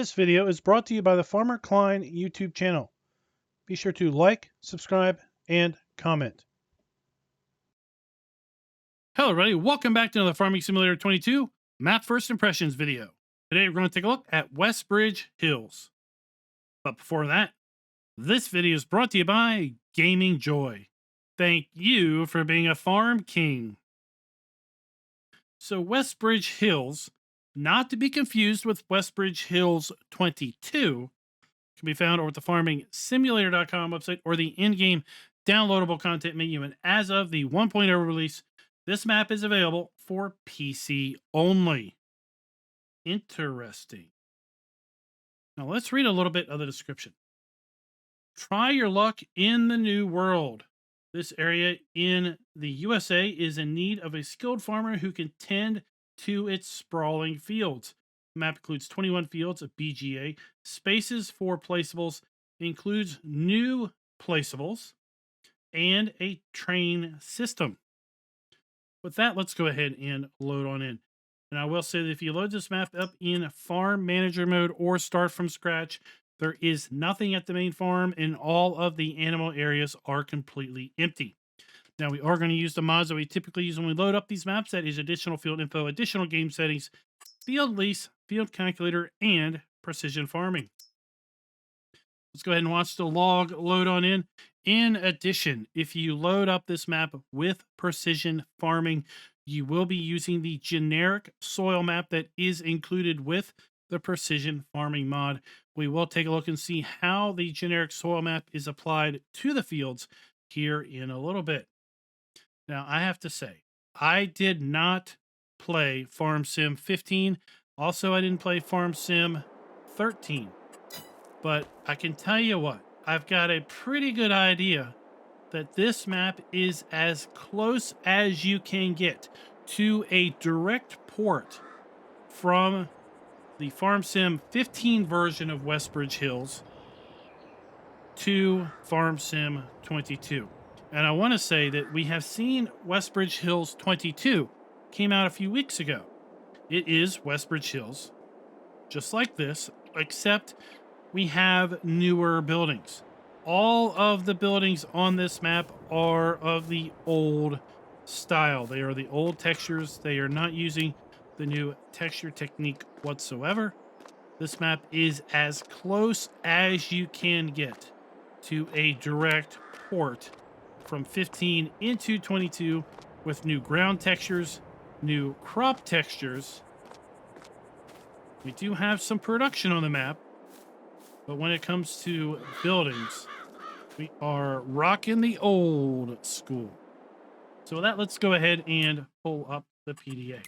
This video is brought to you by the FARMER-KLEIN YouTube channel. Be sure to like, subscribe, and comment. Hello everybody, welcome back to another Farming Simulator 22 Map First Impressions video. Today we're going to take a look at WestBridge Hills. But before that, this video is brought to you by Gaming Joy. Thank you for being a farm king. So WestBridge Hills, not to be confused with WestBridge Hills 22, can be found over at the farmingsimulator.com website or the in-game downloadable content menu. And as of the 1.0 release, this map is available for PC only. Interesting. Now let's read a little bit of the description. Try your luck in the new world. This area in the USA is in need of a skilled farmer who can tend to its sprawling fields. The map includes 21 fields of BGA, spaces for placeables, includes new placeables, and a train system. With that, let's go ahead and load on in. And I will say that if you load this map up in farm manager mode or start from scratch, there is nothing at the main farm and all of the animal areas are completely empty. Now we are going to use the mods that we typically use when we load up these maps. That is additional field info, additional game settings, field lease, field calculator, and precision farming. Let's go ahead and watch the log load on in. In addition, if you load up this map with precision farming, you will be using the generic soil map that is included with the precision farming mod. We will take a look and see how the generic soil map is applied to the fields here in a little bit. Now, I have to say, I did not play Farm Sim 15. Also, I didn't play Farm Sim 13. But I can tell you what, I've got a pretty good idea that this map is as close as you can get to a direct port from the Farm Sim 15 version of WestBridge Hills to Farm Sim 22. And I want to say that we have seen WestBridge Hills 22 came out a few weeks ago. It is WestBridge Hills, just like this, except we have newer buildings. All of the buildings on this map are of the old style. They are the old textures. They are not using the new texture technique whatsoever. This map is as close as you can get to a direct port from 15 into 22 with new ground textures, new crop textures. We do have some production on the map, but when it comes to buildings, we are rocking the old school. So with that, let's go ahead and pull up the PDA.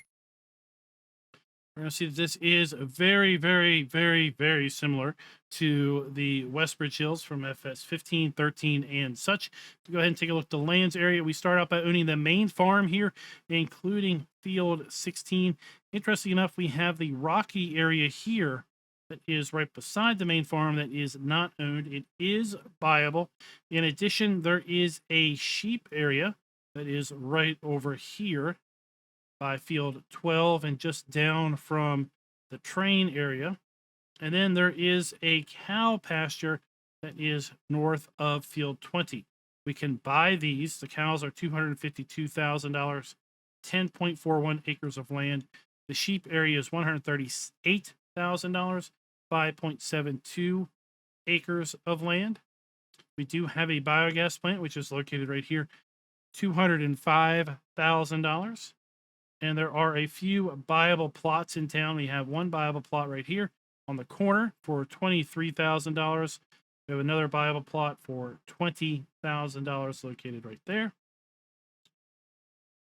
We're going to see that this is very, very, very, very similar to the WestBridge Hills from FS 15, 13, and such. To go ahead and take a look at the lands area, we start out by owning the main farm here, including field 16. Interesting enough, we have the rocky area here that is right beside the main farm that is not owned. It is buyable. In addition, there is a sheep area that is right over here by field 12 and just down from the train area. And then there is a cow pasture that is north of field 20. We can buy these. The cows are $252,000, 10.41 acres of land. The sheep area is $138,000, 5.72 acres of land. We do have a biogas plant, which is located right here, $205,000. And there are a few buyable plots in town. We have one buyable plot right here on the corner for $23,000. We have another buyable plot for $20,000 located right there.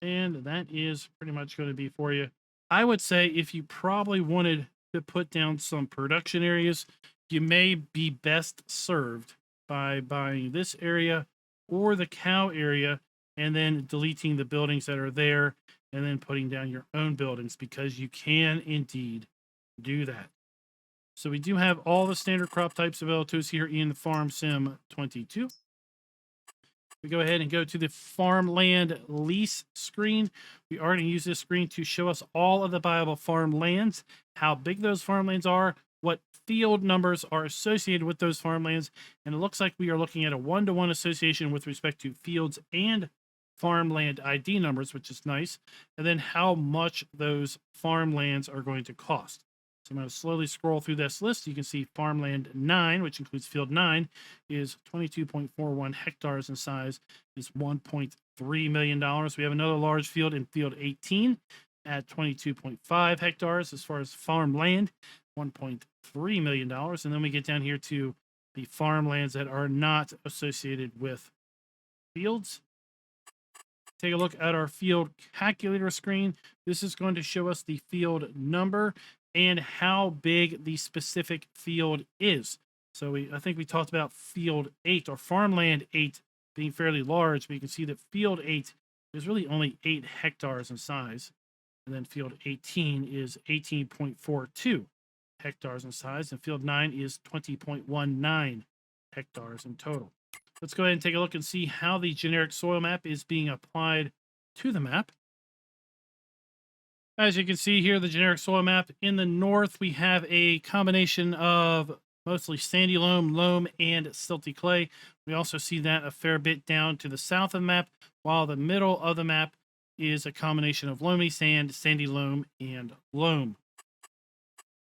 And that is pretty much going to be for you. I would say if you probably wanted to put down some production areas, you may be best served by buying this area or the cow area and then deleting the buildings that are there and then putting down your own buildings, because you can indeed do that. So we do have all the standard crop types available to us here in the Farm Sim 22. We go ahead and go to the farmland lease screen. We are going to use this screen to show us all of the buyable farmlands, how big those farmlands are, what field numbers are associated with those farmlands. And it looks like we are looking at a 1-to-1 association with respect to fields and farmland ID numbers, which is nice. And then how much those farmlands are going to cost. So I'm going to slowly scroll through this list. You can see farmland 9, which includes field 9, is 22.41 hectares in size, is $1.3 million. We have another large field in field 18 at 22.5 hectares as far as farmland, $1.3 million. And then we get down here to the farmlands that are not associated with fields. Take a look at our field calculator screen. This is going to show us the field number and how big the specific field is. So I think we talked about field 8 or farmland 8 being fairly large, but you can see that field 8 is really only 8 hectares in size. And then field 18 is 18.42 hectares in size, and field 9 is 20.19 hectares in total. Let's go ahead and take a look and see how the generic soil map is being applied to the map. As you can see here, the generic soil map in the north, we have a combination of mostly sandy loam, loam, and silty clay. We also see that a fair bit down to the south of the map, while the middle of the map is a combination of loamy sand, sandy loam, and loam.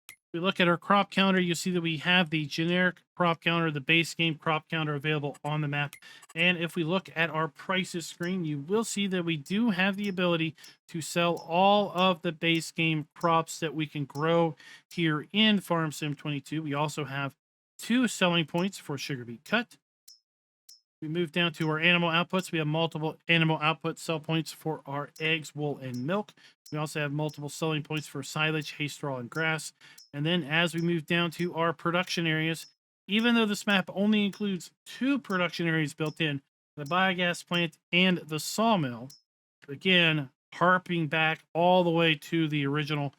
If we look at our crop counter, you see that we have the generic crop counter, the base game crop counter available on the map. And if we look at our prices screen, you will see that we do have the ability to sell all of the base game crops that we can grow here in Farm Sim 22. We also have 2 selling points for sugar beet cut. We move down to our animal outputs. We have multiple animal output sell points for our eggs, wool, and milk. We also have multiple selling points for silage, hay, straw, and grass. And then as we move down to our production areas, even though this map only includes 2 production areas built in, the biogas plant and the sawmill, again, harping back all the way to the original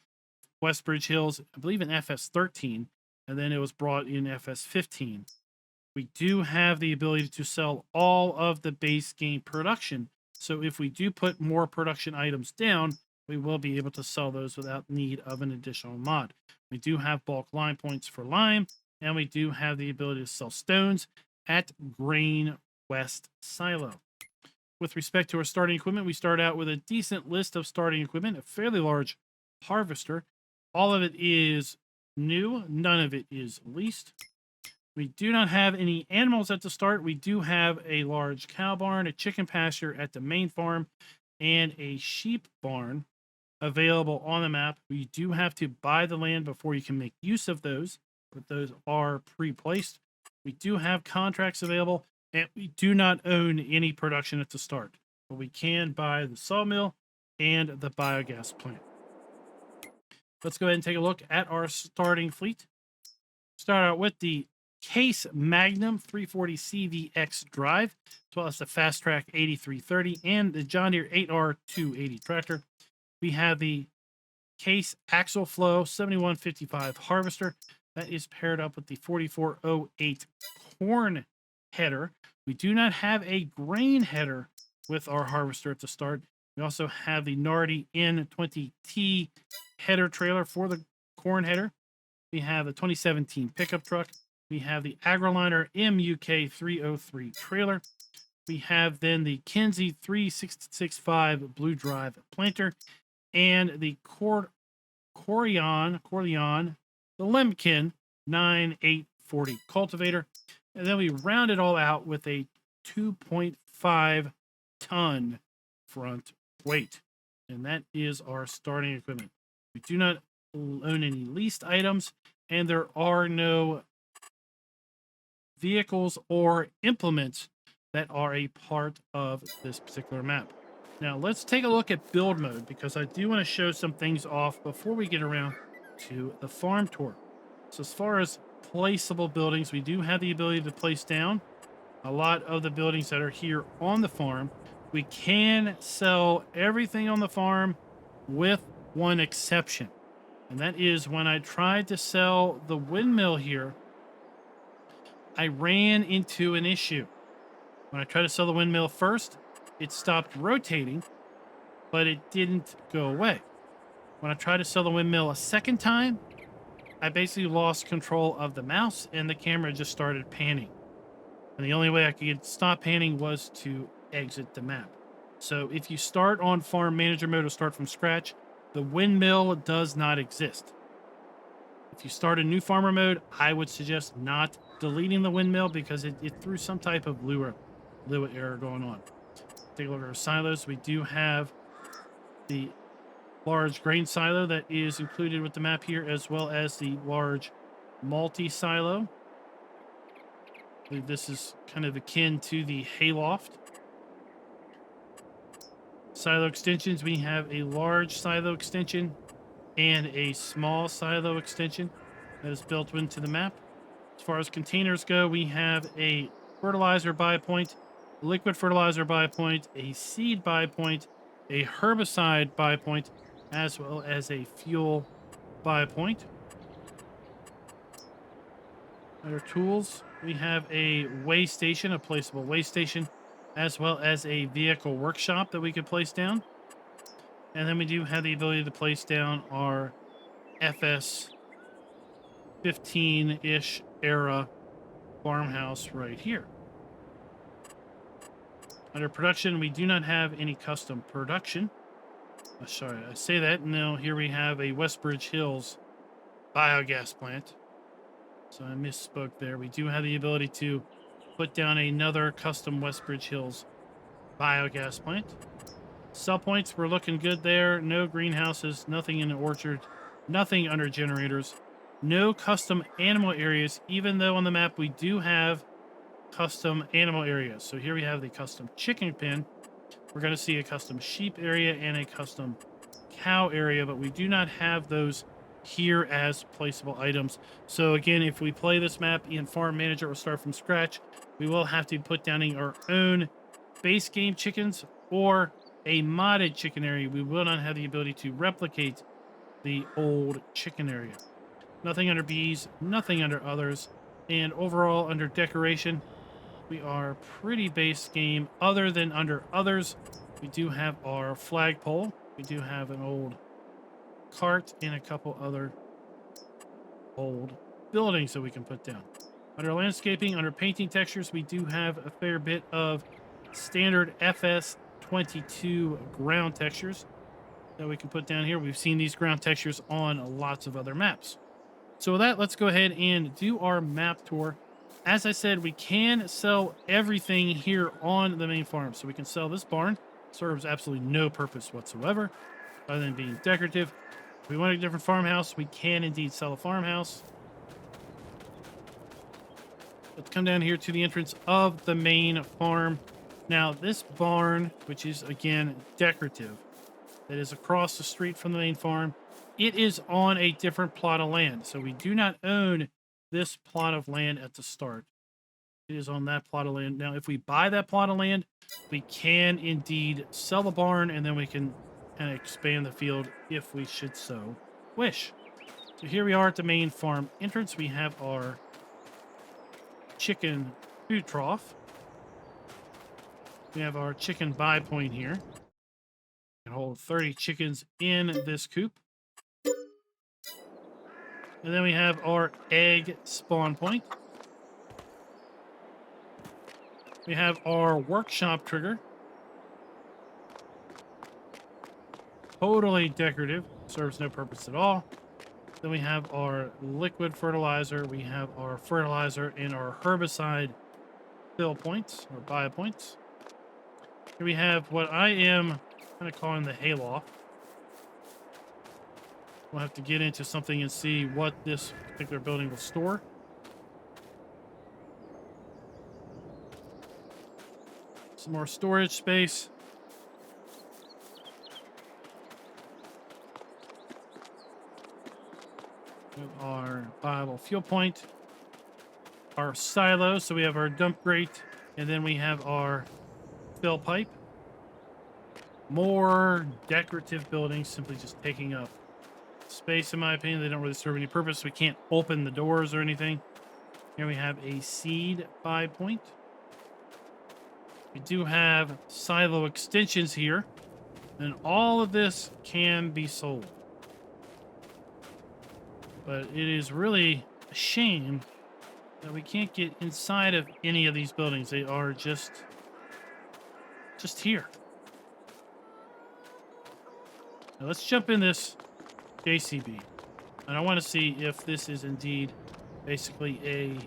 WestBridge Hills, I believe in FS13, and then it was brought in FS15. We do have the ability to sell all of the base game production. So if we do put more production items down, we will be able to sell those without need of an additional mod. We do have bulk lime points for lime, and we do have the ability to sell stones at Grain West Silo. With respect to our starting equipment, we start out with a decent list of starting equipment, a fairly large harvester. All of it is new, none of it is leased. We do not have any animals at the start. We do have a large cow barn, a chicken pasture at the main farm, and a sheep barn available on the map. We do have to buy the land before you can make use of those, but those are pre-placed. We do have contracts available, and we do not own any production at the start, but we can buy the sawmill and the biogas plant. Let's go ahead and take a look at our starting fleet. Start out with the Case Magnum 340 CVX drive, as well as the Fast Track 8330 and the John Deere 8R 280 tractor. We have the Case Axle Flow 7155 harvester that is paired up with the 4408 corn header. We do not have a grain header with our harvester at the start. We also have the Nardi N20T header trailer for the corn header. We have the 2017 pickup truck. We have the AgriLiner MUK 303 trailer. We have then the Kinsey 3665 Blue Drive planter and the Corian, the Lemkin 9840 cultivator. And then we round it all out with a 2.5 ton front weight. And that is our starting equipment. We do not own any leased items, and there are no vehicles or implements that are a part of this particular map. Now let's take a look at build mode, because I do want to show some things off before we get around to the farm tour. So as far as placeable buildings, we do have the ability to place down a lot of the buildings that are here on the farm. We can sell everything on the farm with one exception, and that is when I tried to sell the windmill here, I ran into an issue. When I tried to sell the windmill first, it stopped rotating, but it didn't go away. When I tried to sell the windmill a second time, I basically lost control of the mouse and the camera just started panning. And the only way I could stop panning was to exit the map. So if you start on farm manager mode or start from scratch, the windmill does not exist. If you start a new farmer mode, I would suggest not deleting the windmill because it threw some type of Lua error going on. Take a look at our silos. We do have the large grain silo that is included with the map here, as well as the large multi-silo. I believe this is kind of akin to the hayloft. Silo extensions, we have a large silo extension and a small silo extension that is built into the map. As far as containers go, we have a fertilizer buy point, liquid fertilizer buy point, a seed buy point, a herbicide buy point, as well as a fuel buy point. Under tools, we have a weigh station, a placeable weigh station, as well as a vehicle workshop that we could place down. And then we do have the ability to place down our FS 15-ish era farmhouse right here. Under production, we do not have any custom production. Oh, sorry, I say that. Now here we have a WestBridge Hills biogas plant. So I misspoke there. We do have the ability to put down another custom WestBridge Hills biogas plant. Sell points, we're looking good there. No greenhouses, nothing in the orchard, nothing under generators. No custom animal areas, even though on the map we do have custom animal areas. So here we have the custom chicken pen. We're going to see a custom sheep area and a custom cow area, but we do not have those here as placeable items. So again, if we play this map in Farm Manager or start from scratch, we will have to put down our own base game chickens or a modded chicken area. We will not have the ability to replicate the old chicken area. Nothing under bees, nothing under others, and overall under decoration, we are pretty base game. Other than under others, we do have our flagpole. We do have an old cart and a couple other old buildings that we can put down. Under landscaping, under painting textures, we do have a fair bit of standard FS22 ground textures that we can put down here. We've seen these ground textures on lots of other maps. So with that, let's go ahead and do our map tour. As I said, we can sell everything here on the main farm. So we can sell this barn. Serves absolutely no purpose whatsoever other than being decorative. If we want a different farmhouse, we can indeed sell a farmhouse. Let's come down here to the entrance of the main farm. Now, this barn, which is, again, decorative, that is across the street from the main farm, it is on a different plot of land. So we do not own this plot of land at the start. It is on that plot of land. Now, if we buy that plot of land, we can indeed sell the barn, and then we can kind of expand the field if we should so wish. So here we are at the main farm entrance. We have our chicken food trough. We have our chicken buy point here. We can hold 30 chickens in this coop. And then we have our egg spawn point. We have our workshop trigger. Totally decorative. Serves no purpose at all. Then we have our liquid fertilizer. We have our fertilizer and our herbicide fill points or buy points. Here we have what I am kind of calling the hayloft. We'll have to get into something and see what this particular building will store. Some more storage space. We have our viable fuel point. Our silo, so we have our dump grate, and then we have our fill pipe. More decorative buildings, simply just taking up space, in my opinion. They don't really serve any purpose. We can't open the doors or anything. Here we have a seed buy point. We do have silo extensions here, and all of this can be sold. But it is really a shame that we can't get inside of any of these buildings. They are just here. Now let's jump in this JCB. And I want to see if this is indeed basically a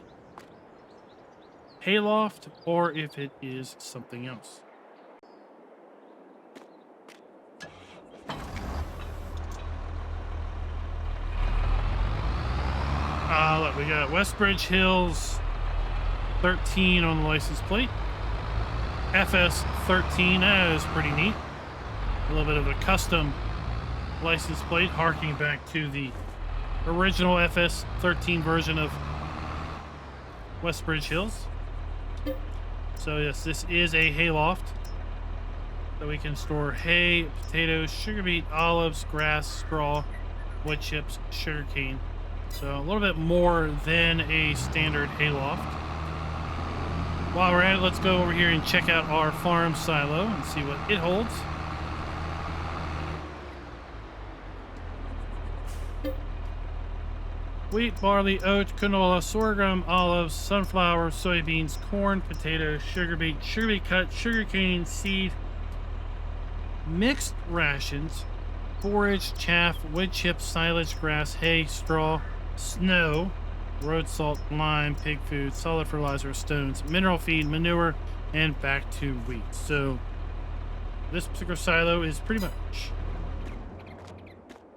hayloft or if it is something else. Look, we got WestBridge Hills 13 on the license plate. FS 13, that is pretty neat. A little bit of a custom license plate, harking back to the original FS 13 version of WestBridge Hills. So yes, this is a hayloft. So we can store hay, potatoes, sugar beet, olives, grass, straw, wood chips, sugar cane. So a little bit more than a standard hayloft. While we're at it, let's go over here and check out our farm silo and see what it holds. Wheat, barley, oat, canola, sorghum, olives, sunflower, soybeans, corn, potatoes, sugar beet cut, sugar cane, seed, mixed rations, forage, chaff, wood chips, silage, grass, hay, straw, snow, road salt, lime, pig food, solid fertilizer, stones, mineral feed, manure, and back to wheat. So this particular silo is pretty much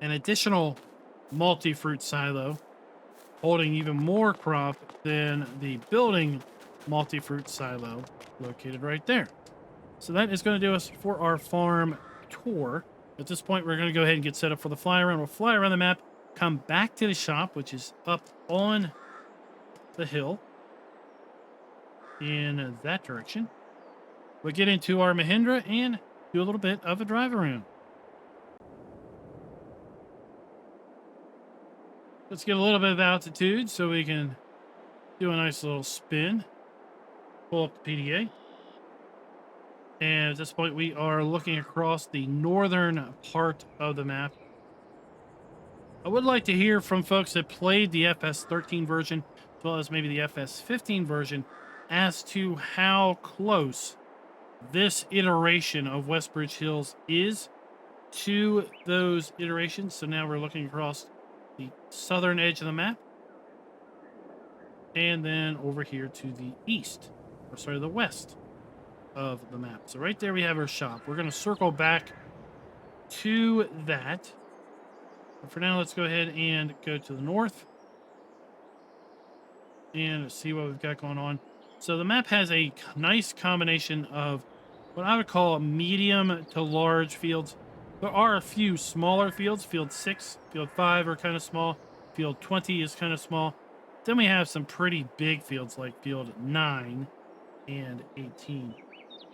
an additional multi-fruit silo holding even more crop than the building multi-fruit silo located right there. So that is going to do us for our farm tour. At this point, we're going to go ahead and get set up for the fly around. We'll fly around the map, come back to the shop, which is up on the hill in that direction. We'll get into our Mahindra and do a little bit of a drive around. Let's get a little bit of altitude so we can do a nice little spin. Pull up the PDA. And at this point, we are looking across the northern part of the map. I would like to hear from folks that played the FS13 version, as well as maybe the FS15 version, as to how close this iteration of WestBridge Hills is to those iterations. So now we're looking across the southern edge of the map. And then over here to the east, or sorry, the west of the map. So right there we have our shop. We're going to circle back to that. But for now, let's go ahead and go to the north and see what we've got going on. So the map has a nice combination of what I would call medium to large fields. There are a few smaller fields. Field 6, Field 5 are kind of small. Field 20 is kind of small. Then we have some pretty big fields like Field 9 and 18.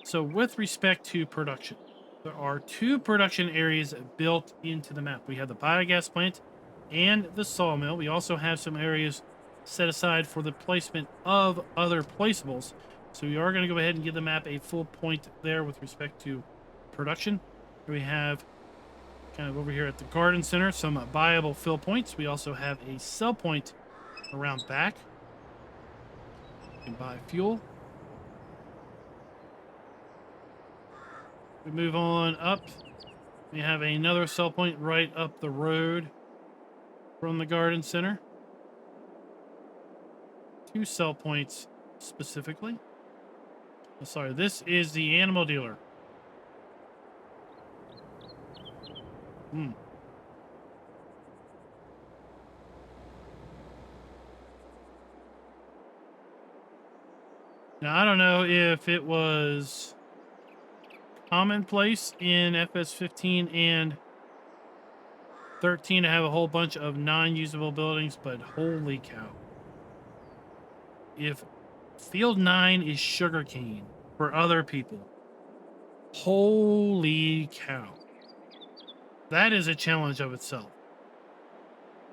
So with respect to production, there are two production areas built into the map. We have the biogas plant and the sawmill. We also have some areas set aside for the placement of other placeables. So we are going to go ahead and give the map a full point there with respect to production. We have kind of over here at the garden center some viable fill points. We also have a sell point around back. You can buy fuel. We move on up. We have another sell point right up the road from the garden center. Two sell points specifically. Oh, sorry, this is the animal dealer. Now, I don't know if it was commonplace in FS15 and 13 to have a whole bunch of non-usable buildings, but holy cow. If Field 9 is sugarcane for other people, holy cow. That is a challenge of itself.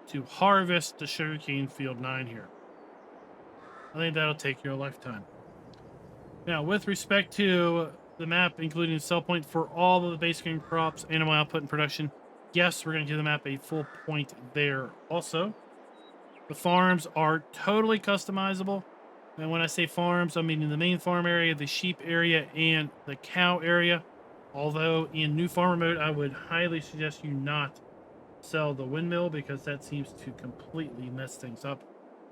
To harvest the sugarcane Field 9 here. I think that'll take your lifetime. Now, with respect to the map, including the sell point for all of the basic crops, animal output, and production, yes, we're going to give the map a full point there also. The farms are totally customizable. And when I say farms, I mean in the main farm area, the sheep area, and the cow area. Although in new farmer mode, I would highly suggest you not sell the windmill because that seems to completely mess things up.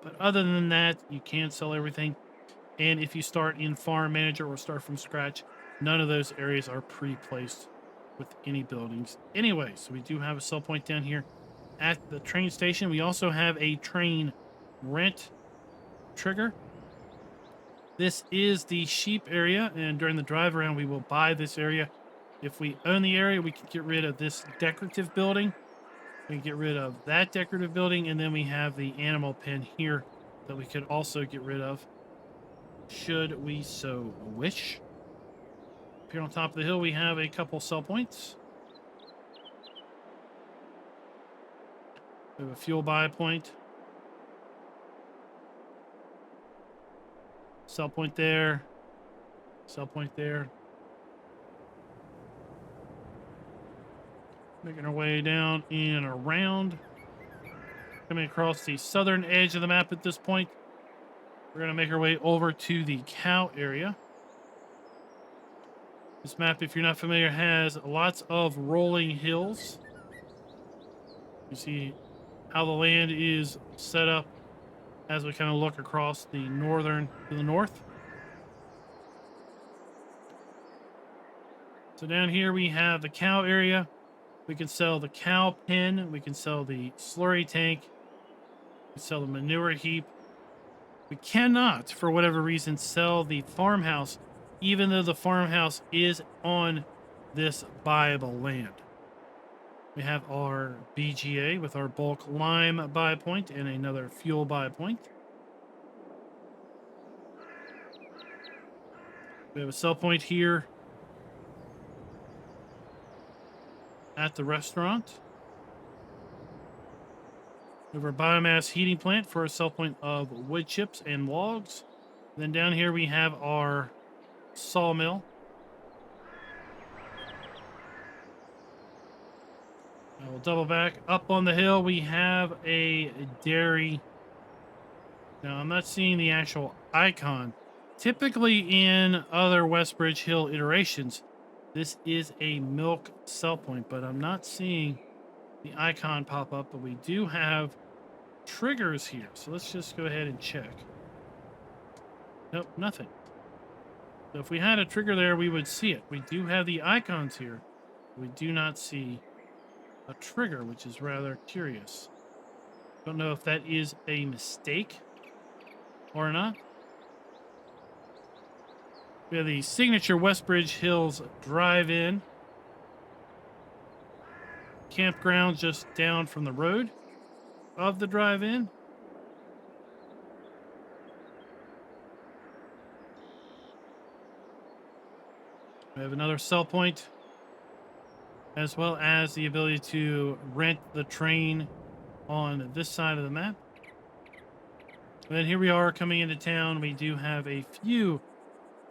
But other than that, you can sell everything. And if you start in farm manager or start from scratch, none of those areas are pre-placed with any buildings anyway. So we do have a sell point down here at the train station. We also have a train rent trigger. This is the sheep area, and during the drive around, we will buy this area. If we own the area, we can get rid of this decorative building. We can get rid of that decorative building, and then we have the animal pen here that we could also get rid of, should we so wish. Up here on top of the hill, we have a couple sell points. We have a fuel buy point. Sell point there. Sell point there. Making our way down and around. Coming across the southern edge of the map at this point. We're going to make our way over to the cow area. This map, if you're not familiar, has lots of rolling hills. You see how the land is set up as we kind of look across the northern to the north. So down here we have the cow area. We can sell the cow pen. We can sell the slurry tank. We can sell the manure heap. We cannot, for whatever reason, sell the farmhouse, even though the farmhouse is on this buyable land. We have our BGA with our bulk lime buy point and another fuel buy point. We have a sell point here at the restaurant. We have our biomass heating plant for a sell point of wood chips and logs. Then down here we have our sawmill. I will double back. Up on the hill we have a dairy. Now I'm not seeing the actual icon. Typically in other WestBridge Hill iterations, this is a milk sell point, but I'm not seeing the icon pop up, but we do have triggers here. So let's just go ahead and check. Nope, nothing. So if we had a trigger there, we would see it. We do have the icons here. We do not see a trigger, which is rather curious. Don't know if that is a mistake or not. We have the signature WestBridge Hills drive-in. Campground just down from the road of the drive-in. We have another sell point, as well as the ability to rent the train on this side of the map. And then here we are coming into town. We do have a few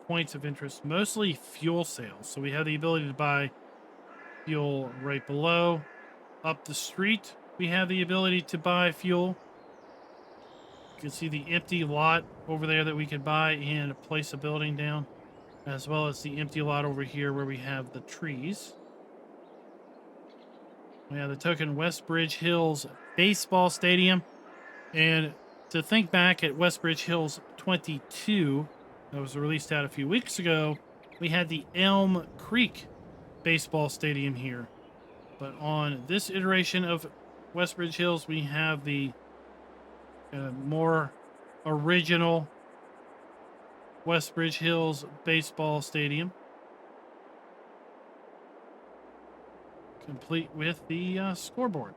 points of interest, mostly fuel sales. So we have the ability to buy fuel right below. Up the street, we have the ability to buy fuel. You can see the empty lot over there that we could buy and place a building down, as well as the empty lot over here where we have the trees. We have the token WestBridge Hills baseball stadium. And to think back at WestBridge Hills 22, that was released out a few weeks ago, we had the Elm Creek baseball stadium here. But on this iteration of WestBridge Hills, we have the more original WestBridge Hills baseball stadium, complete with the scoreboard.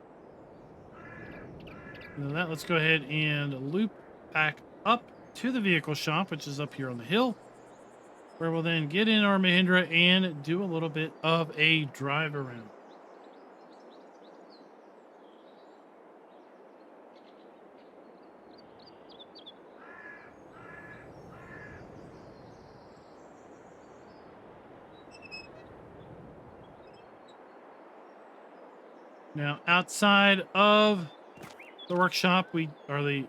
And then let's go ahead and loop back up to the vehicle shop, which is up here on the hill, where we'll then get in our Mahindra and do a little bit of a drive around. Now, outside of the workshop, or the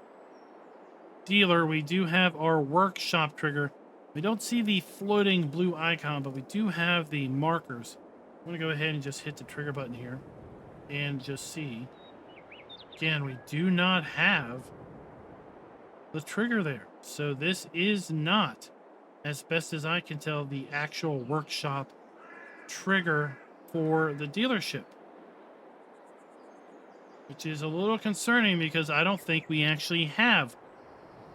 dealer, we do have our workshop trigger. We don't see the floating blue icon, but we do have the markers. I'm going to go ahead and just hit the trigger button here and just see. Again, we do not have the trigger there. So this is not, as best as I can tell, the actual workshop trigger for the dealership, which is a little concerning because I don't think we actually have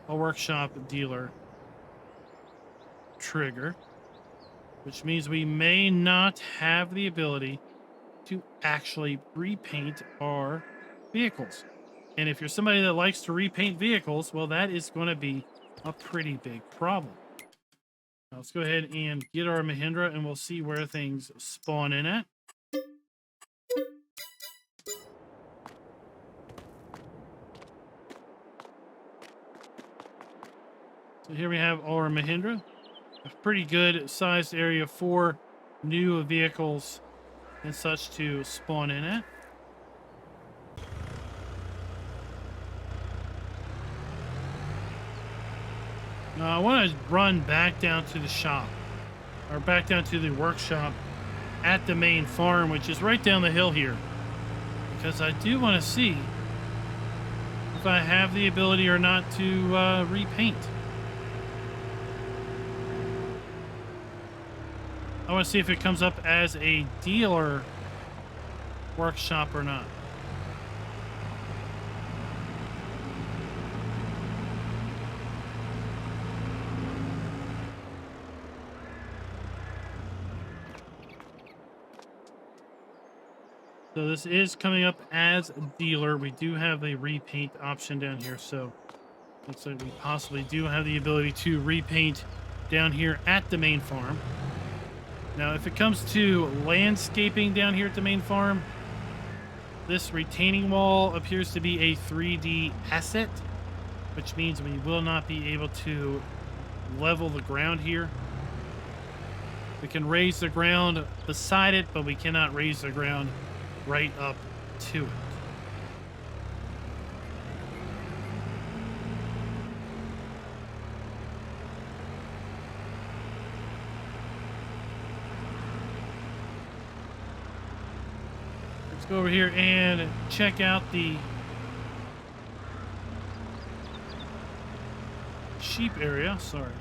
a workshop dealer trigger, which means we may not have the ability to actually repaint our vehicles. And if you're somebody that likes to repaint vehicles, well, that is going to be a pretty big problem. Now, let's go ahead and get our Mahindra and we'll see where things spawn in at. So here we have our Mahindra. A pretty good sized area for new vehicles and such to spawn in at. Now I want to run back down to the shop, or back down to the workshop at the main farm, which is right down the hill here, because I do want to see if I have the ability or not to repaint. I want to see if it comes up as a dealer workshop or not. So this is coming up as a dealer. We do have a repaint option down here, so looks like we possibly do have the ability to repaint down here at the main farm. Now, if it comes to landscaping down here at the main farm, this retaining wall appears to be a 3D asset, which means we will not be able to level the ground here. We can raise the ground beside it, but we cannot raise the ground right up to it. Let's go over here and check out the sheep area. Sorry.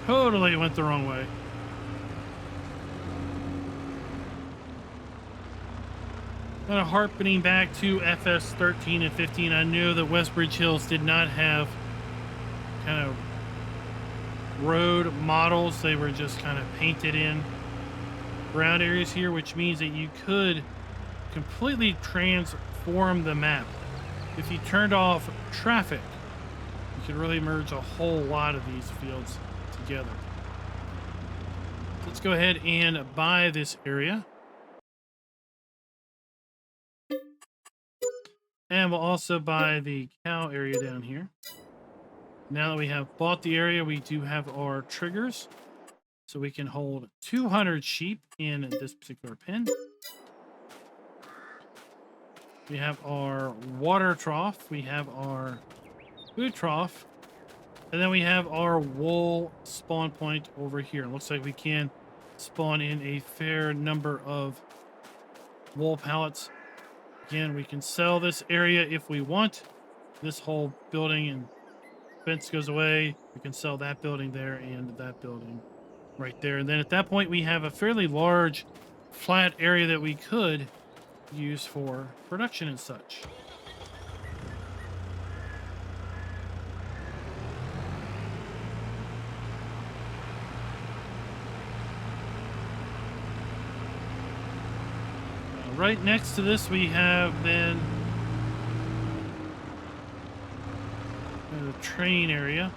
Totally went the wrong way. Kind of harkening back to FS 13 and 15. I knew that WestBridge Hills did not have kind of road models. They were just kind of painted in ground areas here, which means that you could completely transform the map. If you turned off traffic, you could really merge a whole lot of these fields together. Let's go ahead and buy this area. And we'll also buy the cow area down here. Now that we have bought the area, we do have our triggers. So we can hold 200 sheep in this particular pen. We have our water trough. We have our food trough. And then we have our wool spawn point over here. It looks like we can spawn in a fair number of wool pallets. Again, we can sell this area if we want. This whole building and fence goes away. We can sell that building there and that building right there. And then at that point, we have a fairly large flat area that we could use for production and such. Right next to this, we have then the train area.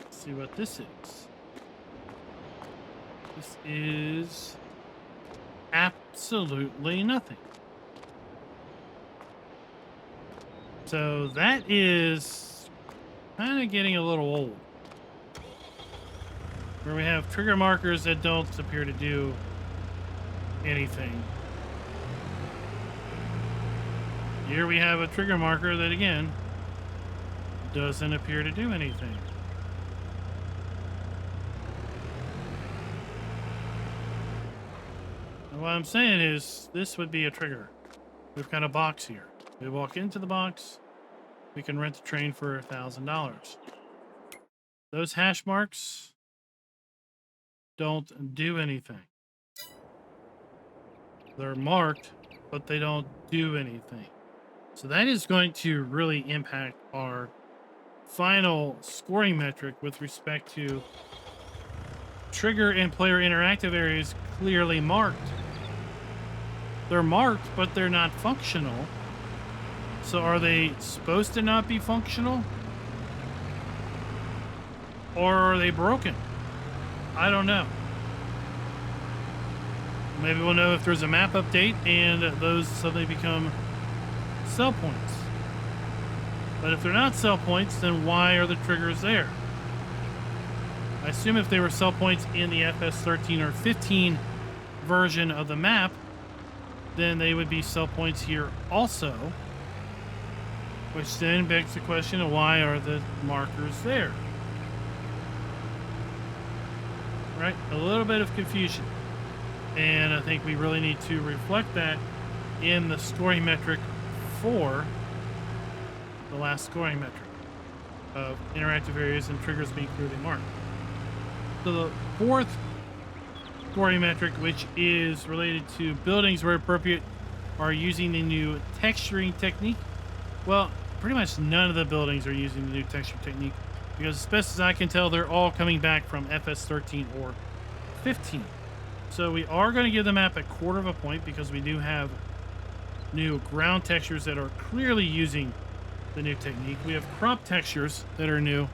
Let's see what this is. This is absolutely nothing. So that is kind of getting a little old. Where we have trigger markers that don't appear to do anything. Here we have a trigger marker that, again, doesn't appear to do anything. And what I'm saying is, this would be a trigger. We've got a box here. We walk into the box, we can rent a train for $1,000. Those hash marks don't do anything. They're marked, but they don't do anything. So that is going to really impact our final scoring metric with respect to trigger and player interactive areas clearly marked. They're marked, but they're not functional. So are they supposed to not be functional? Or are they broken? I don't know. Maybe we'll know if there's a map update and those suddenly become sell points. But if they're not sell points, then why are the triggers there? I assume if they were sell points in the FS13 or 15 version of the map, then they would be sell points here also. Which then begs the question of why are the markers there? Right? A little bit of confusion. And I think we really need to reflect that in the scoring metric for the last scoring metric of interactive areas and triggers being clearly marked. So the fourth scoring metric, which is related to buildings where appropriate, are using the new texturing technique. Well, pretty much none of the buildings are using the new texture technique because as best as I can tell, they're all coming back from FS13 or 15. So we are going to give the map a quarter of a point because we do have new ground textures that are clearly using the new technique. We have crop textures that are new,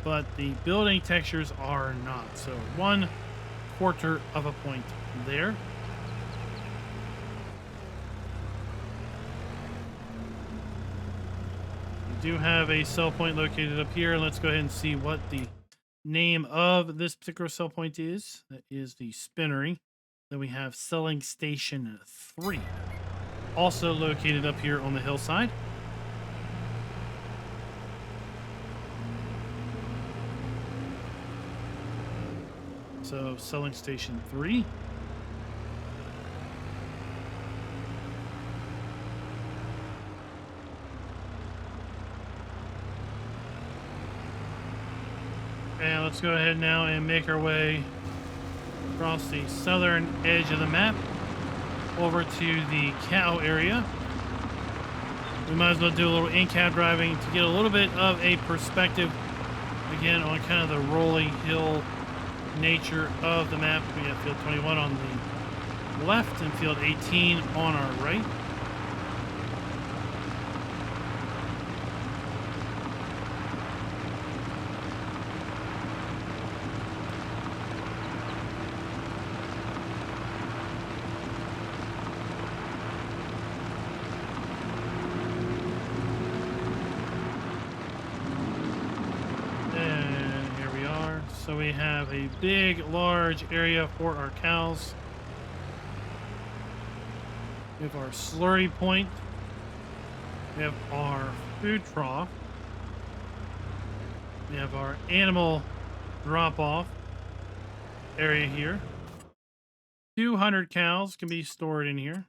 but the building textures are not. So 1/4 of a point there. We do have a sell point located up here. Let's go ahead and see what the name of this particular sell point is. That is the spinnery. Then we have selling station 3, also located up here on the hillside. So selling station 3. And let's go ahead now and make our way across the southern edge of the map over to the cow area. We might as well do a little in-cab driving to get a little bit of a perspective again on kind of the rolling hill nature of the map. We got field 21 on the left and field 18 on our right. So we have a big, large area for our cows. We have our slurry point. We have our food trough. We have our animal drop-off area here. 200 cows can be stored in here.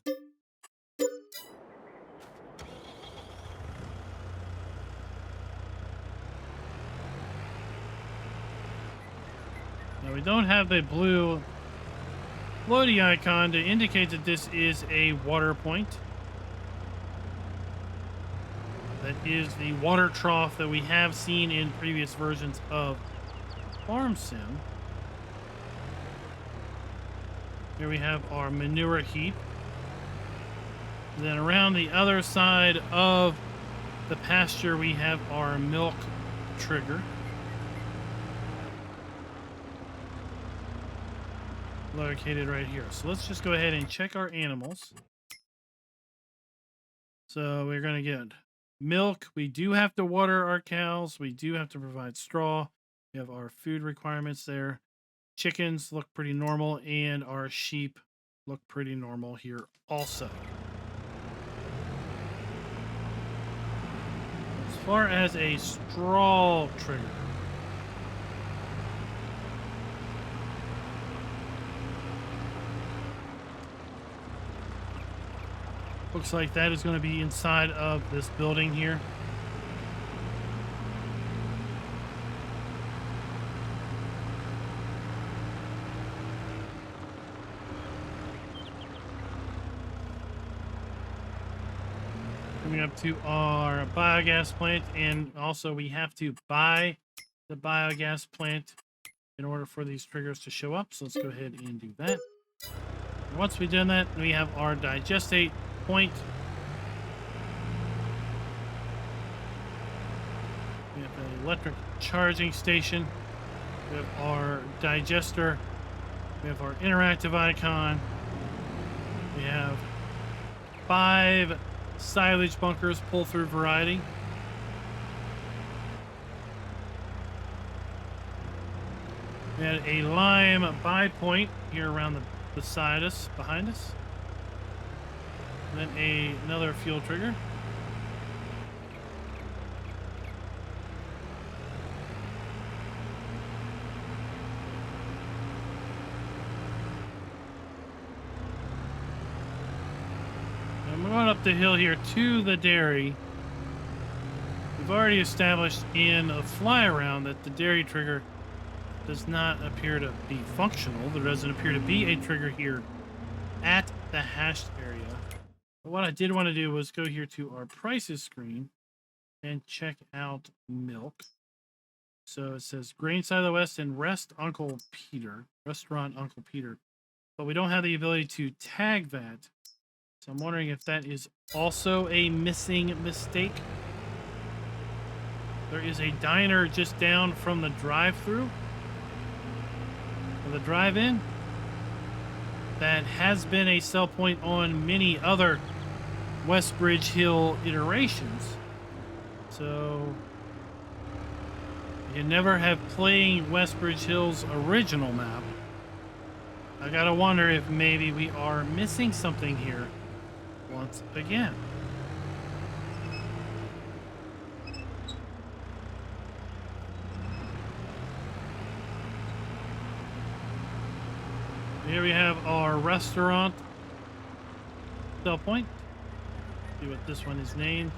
Now we don't have the blue floaty icon to indicate that this is a water point. That is the water trough that we have seen in previous versions of Farm Sim. Here we have our manure heap. And then around the other side of the pasture, we have our milk trigger. Located right here. So let's just go ahead and check our animals. So we're going to get milk. We do have to water our cows. We do have to provide straw. We have our food requirements there. Chickens look pretty normal, and our sheep look pretty normal here also. As far as a straw trigger, looks like that is going to be inside of this building here. Coming up to our biogas plant, and also we have to buy the biogas plant in order for these triggers to show up. So let's go ahead and do that. And once we've done that, we have our digestate point. We have an electric charging station. We have our digester. We have our interactive icon. We have 5 silage bunkers, pull through variety. We had a lime buy point here around beside us, behind us. And then another fuel trigger. I'm going up the hill here to the dairy. We've already established in a fly around that the dairy trigger does not appear to be functional. There doesn't appear to be a trigger here at the hashed area. But what I did want to do was go here to our prices screen and check out milk. So it says Grain Side of the West and Restaurant Uncle Peter. But we don't have the ability to tag that. So I'm wondering if that is also a missing mistake. There is a diner just down from the drive-through, or the drive-in, that has been a sell point on many other WestBridge Hill iterations. So you never have playing WestBridge Hill's original map. I gotta wonder if maybe we are missing something here once again. Here we have our restaurant sell point. See what this one is named.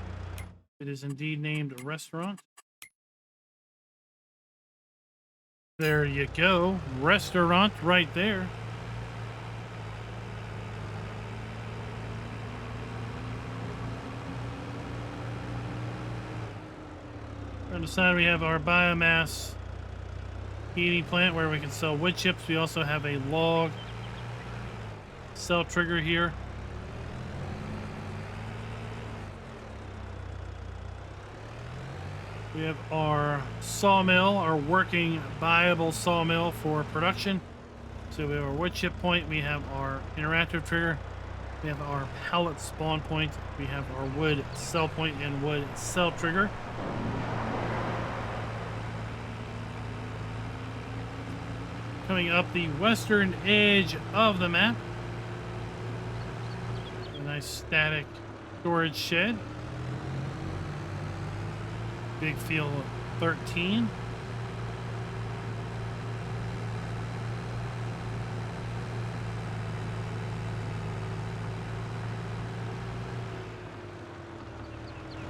It is indeed named a restaurant. There you go. Restaurant right there. On the side we have our biomass heating plant where we can sell wood chips. We also have a log cell trigger here. We have our sawmill, our working viable sawmill for production. So we have our wood chip point, we have our interactive trigger, we have our pallet spawn point, we have our wood cell point and wood cell trigger. Coming up the western edge of the map, a nice static storage shed. Big field 13.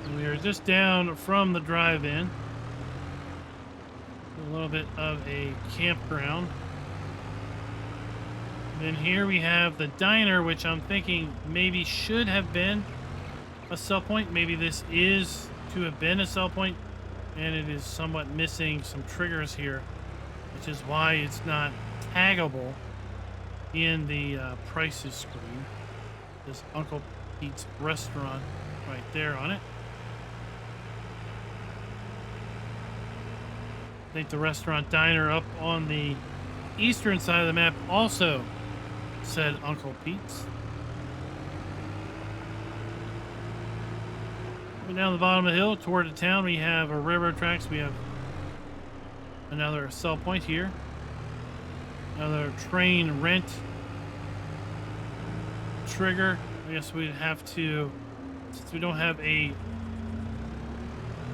And we are just down from the drive-in. A little bit of a campground. Then here we have the diner, which I'm thinking maybe should have been a sell point. Maybe this is to have been a sell point, and it is somewhat missing some triggers here, which is why it's not taggable in the prices screen. There's Uncle Pete's restaurant right there on it. I think the restaurant diner up on the eastern side of the map also said Uncle Pete's. But down the bottom of the hill toward the town, we have our railroad tracks. We have another sell point here. Another train rent trigger. I guess we'd have to, since we don't have a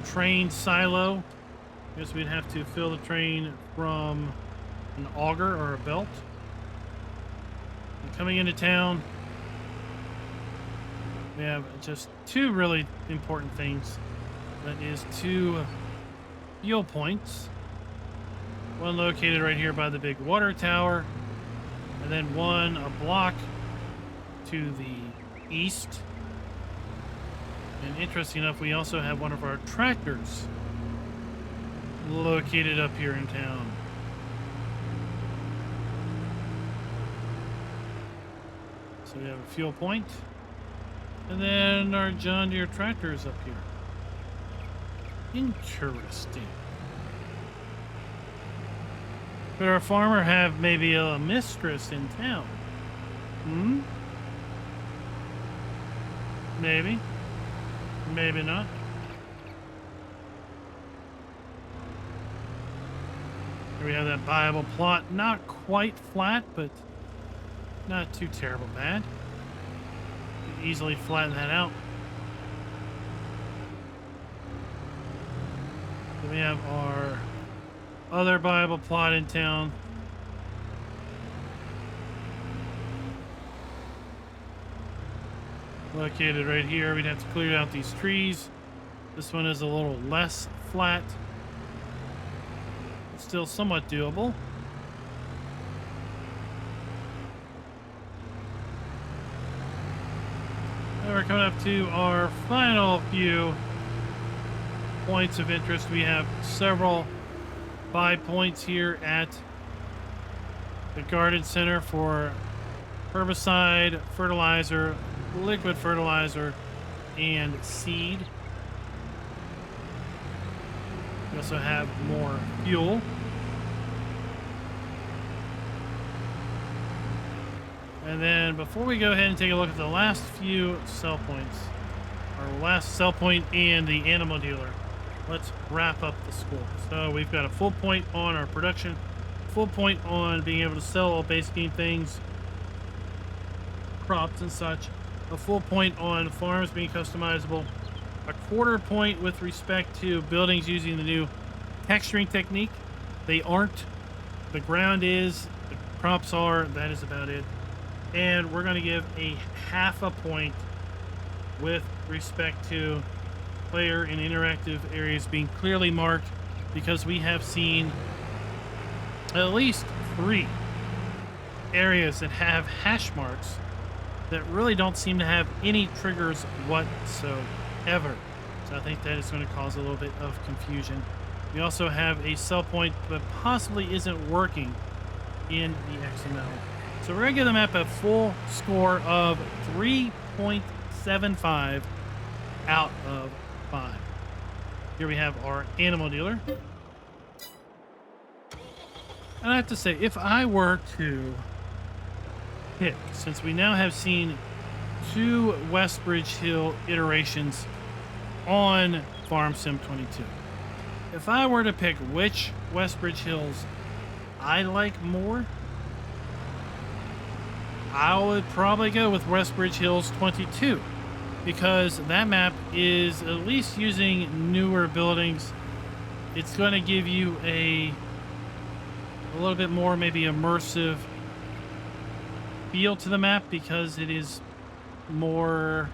train silo, I guess we'd have to fill the train from an auger or a belt. And coming into town, we have just two really important things. That is two fuel points. One located right here by the big water tower, and then one a block to the east. And interesting enough, we also have one of our tractors located up here in town. So we have a fuel point, and then our John Deere tractor is up here. Interesting. Could our farmer have maybe a mistress in town? Hmm? Maybe. Maybe not. Here we have that viable plot. Not quite flat, but not too terrible bad. Could easily flatten that out. Then we have our other viable plot in town. Located right here. We'd have to clear out these trees. This one is a little less flat. Still somewhat doable. Now we're coming up to our final few points of interest. We have several buy points here at the garden center for herbicide, fertilizer, liquid fertilizer, and seed. We also have more fuel. And then before we go ahead and take a look at the last few sell points, our last sell point and the animal dealer, let's wrap up the score. So we've got a full point on our production, full point on being able to sell all base game things, crops and such, a full point on farms being customizable, a quarter point with respect to buildings using the new texturing technique. They aren't. The ground is, the crops are, that is about it. And we're going to give a half a point with respect to player and interactive areas being clearly marked, because we have seen at least 3 areas that have hash marks that really don't seem to have any triggers whatsoever. So I think that is going to cause a little bit of confusion. We also have a sell point that possibly isn't working in the XML. So we're going to give the map a full score of 3.75 out of 5. Here we have our animal dealer. And I have to say, if I were to pick, since we now have seen 2 WestBridge Hill iterations on Farm Sim 22, if I were to pick which WestBridge Hills I like more, I would probably go with WestBridge Hills 22, because that map is at least using newer buildings. It's going to give you a little bit more maybe immersive feel to the map, because it is more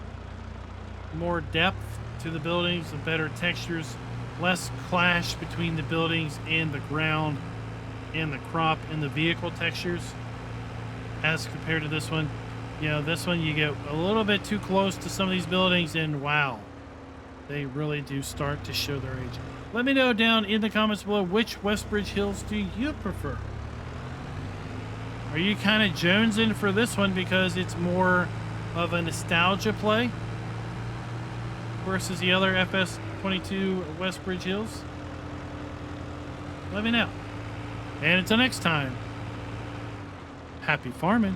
depth to the buildings, the better textures, less clash between the buildings and the ground and the crop and the vehicle textures as compared to this one. You know, this one you get a little bit too close to some of these buildings and wow, they really do start to show their age. Let me know down in the comments below, which WestBridge Hills do you prefer? Are you kind of jonesing for this one because it's more of a nostalgia play versus the other FS22 WestBridge Hills? Let me know. And until next time, happy farming.